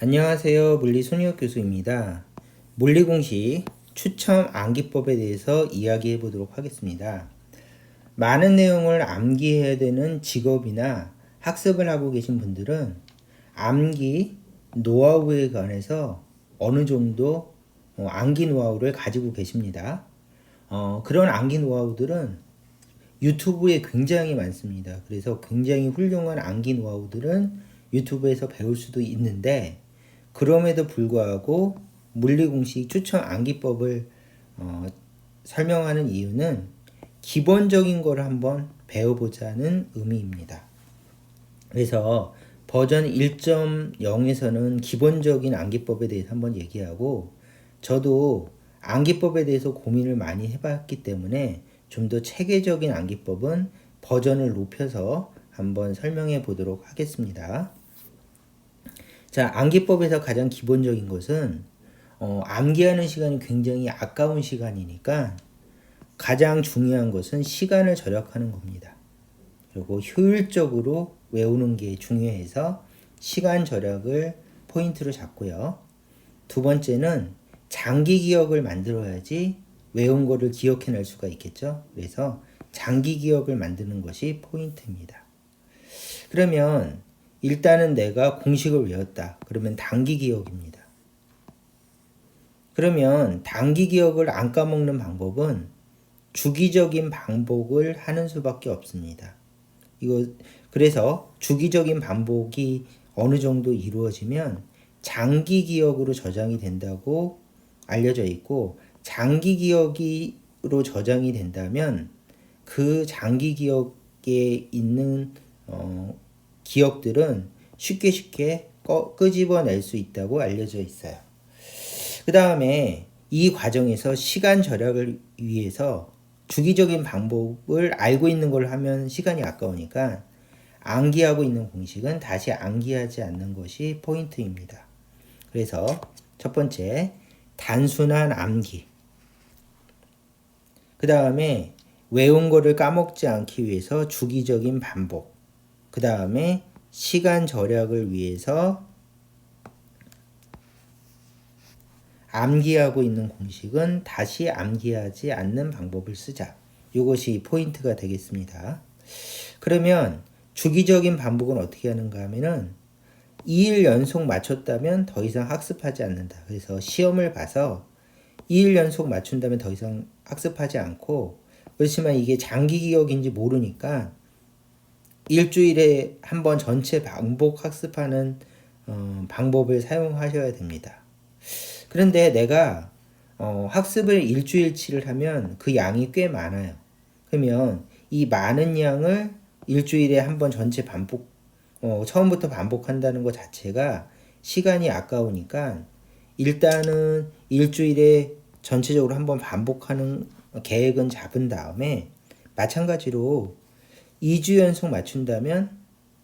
안녕하세요. 물리 손희혁 교수입니다. 물리공식 추첨 암기법에 대해서 이야기해 보도록 하겠습니다. 많은 내용을 암기해야 되는 직업이나 학습을 하고 계신 분들은 암기 노하우에 관해서 어느 정도 암기 노하우를 가지고 계십니다. 그런 암기 노하우들은 유튜브에 굉장히 많습니다. 그래서 굉장히 훌륭한 암기 노하우들은 유튜브에서 배울 수도 있는데, 그럼에도 불구하고 물리공식 추천 암기법을 설명하는 이유는 기본적인 걸 한번 배워보자는 의미입니다. 그래서 버전 1.0에서는 기본적인 암기법에 대해서 한번 얘기하고, 저도 암기법에 대해서 고민을 많이 해봤기 때문에 좀 더 체계적인 암기법은 버전을 높여서 한번 설명해 보도록 하겠습니다. 자, 암기법에서 가장 기본적인 것은 암기하는 시간이 굉장히 아까운 시간이니까 가장 중요한 것은 시간을 절약하는 겁니다. 그리고 효율적으로 외우는 게 중요해서 시간 절약을 포인트로 잡고요. 두 번째는 장기 기억을 만들어야지 외운 거를 기억해낼 수가 있겠죠. 그래서 장기 기억을 만드는 것이 포인트입니다. 그러면 일단은 내가 공식을 외웠다. 그러면 단기 기억입니다. 그러면 단기 기억을 안 까먹는 방법은 주기적인 반복을 하는 수밖에 없습니다. 그래서 주기적인 반복이 어느 정도 이루어지면 장기 기억으로 저장이 된다고 알려져 있고, 장기 기억으로 저장이 된다면 그 장기 기억에 있는 기억들은 쉽게 끄집어낼 수 있다고 알려져 있어요. 그 다음에 이 과정에서 시간 절약을 위해서 주기적인 방법을 알고 있는 걸 하면 시간이 아까우니까 암기하고 있는 공식은 다시 암기하지 않는 것이 포인트입니다. 그래서 첫 번째, 단순한 암기. 그 다음에 외운 거를 까먹지 않기 위해서 주기적인 반복. 그 다음에 시간 절약을 위해서 암기하고 있는 공식은 다시 암기하지 않는 방법을 쓰자. 이것이 포인트가 되겠습니다. 그러면 주기적인 반복은 어떻게 하는가 하면은 2일 연속 맞췄다면 더 이상 학습하지 않는다. 그래서 시험을 봐서 2일 연속 맞춘다면 더 이상 학습하지 않고, 그렇지만 이게 장기 기억인지 모르니까 일주일에 한 번 전체 반복 학습하는 방법을 사용하셔야 됩니다. 그런데 내가 학습을 일주일치를 하면 그 양이 꽤 많아요. 그러면 이 많은 양을 일주일에 한 번 전체 반복, 처음부터 반복한다는 것 자체가 시간이 아까우니까 일단은 일주일에 전체적으로 한번 반복하는 계획은 잡은 다음에, 마찬가지로 2주 연속 맞춘다면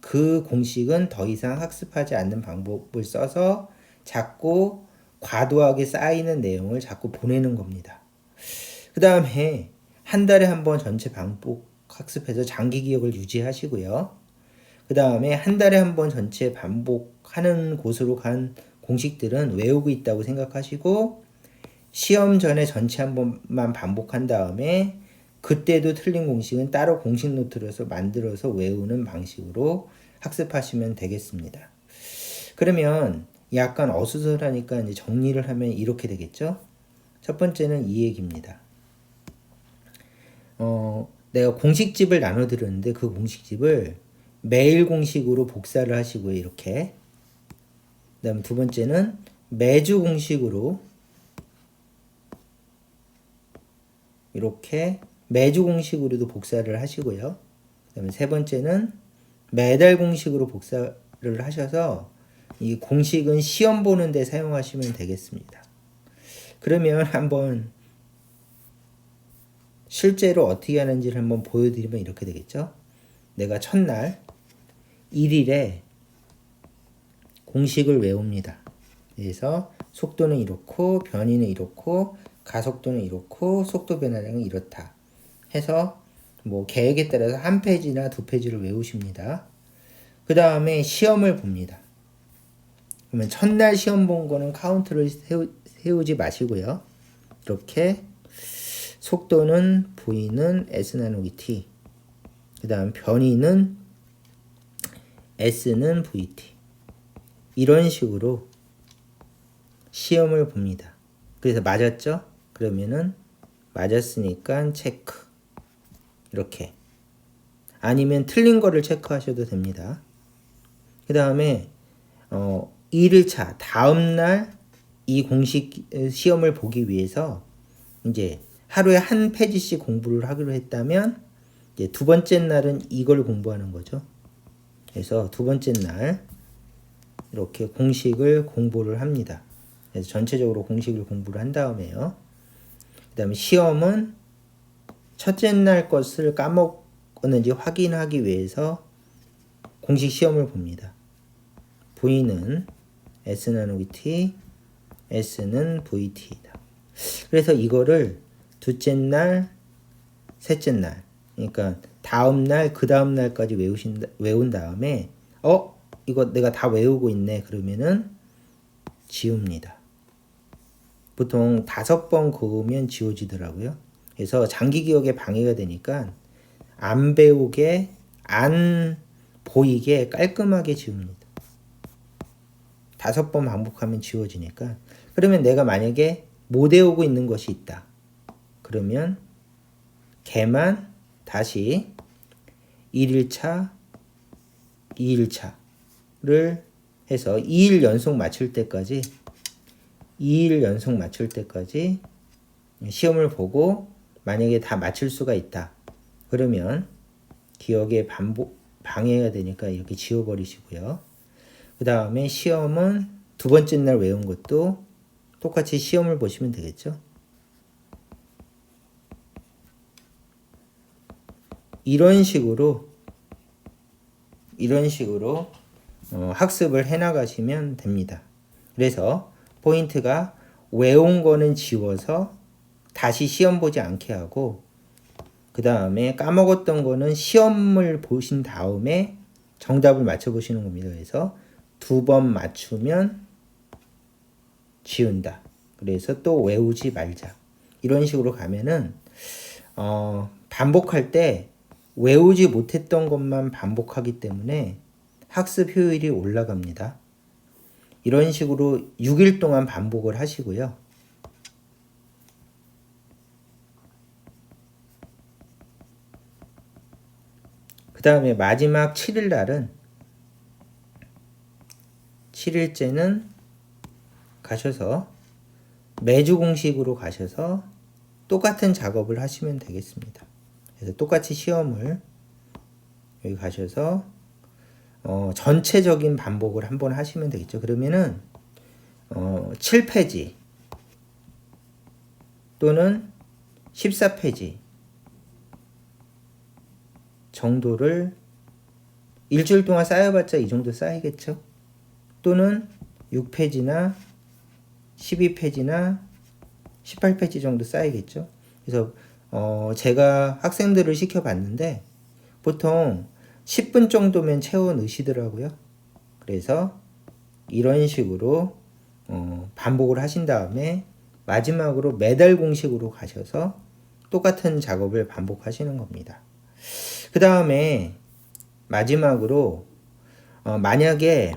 그 공식은 더 이상 학습하지 않는 방법을 써서 자꾸 과도하게 쌓이는 내용을 자꾸 보내는 겁니다. 그 다음에 한 달에 한 번 전체 반복 학습해서 장기 기억을 유지하시고요. 그 다음에 한 달에 한 번 전체 반복하는 곳으로 간 공식들은 외우고 있다고 생각하시고, 시험 전에 전체 한 번만 반복한 다음에 그때도 틀린 공식은 따로 공식 노트를 만들어서 외우는 방식으로 학습하시면 되겠습니다. 그러면 약간 어수선하니까 이제 정리를 하면 이렇게 되겠죠. 첫 번째는 이 얘기입니다. 내가 공식집을 나눠드렸는데 그 공식집을 매일 공식으로 복사를 하시고요. 이렇게. 그 다음에 두 번째는 매주 공식으로 이렇게 매주 공식으로도 복사를 하시고요. 그 다음에 세 번째는 매달 공식으로 복사를 하셔서 이 공식은 시험 보는 데 사용하시면 되겠습니다. 그러면 한번 실제로 어떻게 하는지를 한번 보여드리면 이렇게 되겠죠. 내가 첫날 1일에 공식을 외웁니다. 그래서 속도는 이렇고 변이는 이렇고 가속도는 이렇고 속도 변화량은 이렇다 해서 뭐 계획에 따라서 한 페이지나 두 페이지를 외우십니다. 그 다음에 시험을 봅니다. 그러면 첫날 시험 본 거는 카운트를 세우지 마시고요. 이렇게 속도는 V는 S 나누기 T, 그 다음 변이는 S는 VT, 이런 식으로 시험을 봅니다. 그래서 맞았죠? 그러면은 맞았으니까 체크, 이렇게. 아니면 틀린 거를 체크하셔도 됩니다. 그 다음에 1일차 다음날 이 공식 시험을 보기 위해서 이제 하루에 한 페이지씩 공부를 하기로 했다면 이제 두 번째 날은 이걸 공부하는 거죠. 그래서 두 번째 날 이렇게 공식을 공부를 합니다. 그래서 전체적으로 공식을 공부를 한 다음에요. 그 다음에 시험은 첫째 날 것을 까먹었는지 확인하기 위해서 공식 시험을 봅니다. V는 S 나누기 T, S는 VT이다. 그래서 이거를 둘째 날, 셋째 날, 그러니까 다음 날, 그 다음 날까지 외운 다음에 이거 내가 다 외우고 있네. 그러면은 지웁니다. 보통 5번 그으면 지워지더라고요. 그래서 장기 기억에 방해가 되니까 안 배우게, 안 보이게 깔끔하게 지웁니다. 5번 반복하면 지워지니까. 그러면 내가 만약에 못 외우고 있는 것이 있다. 그러면 걔만 다시 1일차, 2일차를 해서 2일 연속 맞출 때까지 시험을 보고 만약에 다 맞출 수가 있다. 그러면 기억에 방해가 되니까 이렇게 지워버리시고요. 그 다음에 시험은 두 번째 날 외운 것도 똑같이 시험을 보시면 되겠죠. 이런 식으로 학습을 해나가시면 됩니다. 그래서 포인트가 외운 거는 지워서 다시 시험 보지 않게 하고, 그 다음에 까먹었던 거는 시험을 보신 다음에 정답을 맞춰보시는 겁니다. 그래서 2번 맞추면 지운다. 그래서 또 외우지 말자. 이런 식으로 가면은 반복할 때 외우지 못했던 것만 반복하기 때문에 학습 효율이 올라갑니다. 이런 식으로 6일 동안 반복을 하시고요. 그 다음에 마지막 7일 날은 7일째는 가셔서 매주 공식으로 가셔서 똑같은 작업을 하시면 되겠습니다. 그래서 똑같이 시험을 여기 가셔서 전체적인 반복을 한번 하시면 되겠죠. 그러면은 7페이지 또는 14페이지 정도를 일주일 동안 쌓여봤자 이 정도 쌓이겠죠. 또는 6페이지나 12페이지나 18페이지 정도 쌓이겠죠. 그래서 제가 학생들을 시켜봤는데 보통 10분 정도면 채워 넣으시더라고요. 그래서 이런 식으로 반복을 하신 다음에 마지막으로 매달 공식으로 가셔서 똑같은 작업을 반복하시는 겁니다. 그 다음에 마지막으로 만약에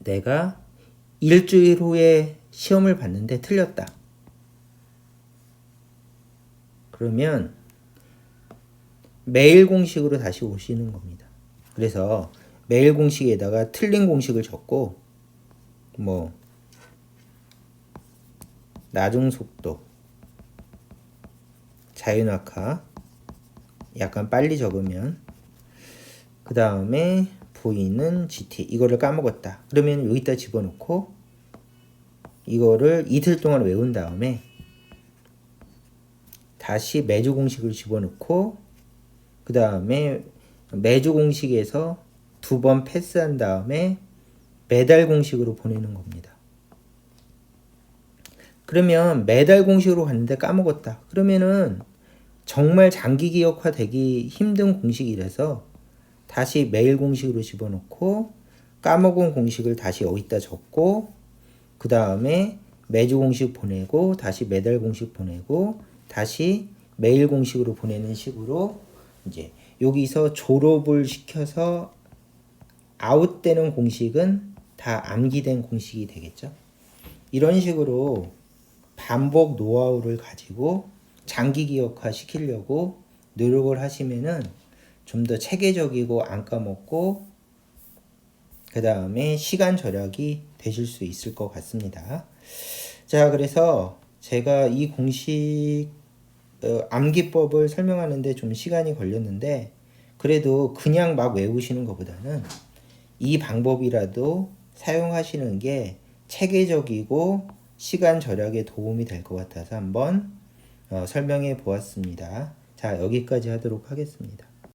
내가 일주일 후에 시험을 봤는데 틀렸다. 그러면 매일 공식으로 다시 오시는 겁니다. 그래서 매일 공식에다가 틀린 공식을 적고 나중속도, 자유낙하 약간 빨리 적으면, 그 다음에 V는 GT, 이거를 까먹었다. 그러면 여기다 집어넣고 이거를 이틀 동안 외운 다음에 다시 매주 공식을 집어넣고 그 다음에 매주 공식에서 2번 패스한 다음에 매달 공식으로 보내는 겁니다. 그러면 매달 공식으로 갔는데 까먹었다. 그러면은 정말 장기 기억화되기 힘든 공식이라서 다시 매일 공식으로 집어넣고 까먹은 공식을 다시 여기다 적고 그 다음에 매주 공식 보내고 다시 매달 공식 보내고 다시 매일 공식으로 보내는 식으로 이제 여기서 졸업을 시켜서 아웃되는 공식은 다 암기된 공식이 되겠죠. 이런 식으로 반복 노하우를 가지고 장기 기억화 시키려고 노력을 하시면은 좀 더 체계적이고 안 까먹고 그 다음에 시간 절약이 되실 수 있을 것 같습니다. 자, 그래서 제가 이 공식 암기법을 설명하는데 좀 시간이 걸렸는데 그래도 그냥 막 외우시는 것보다는 이 방법이라도 사용하시는 게 체계적이고 시간 절약에 도움이 될 것 같아서 한번 설명해 보았습니다. 자, 여기까지 하도록 하겠습니다.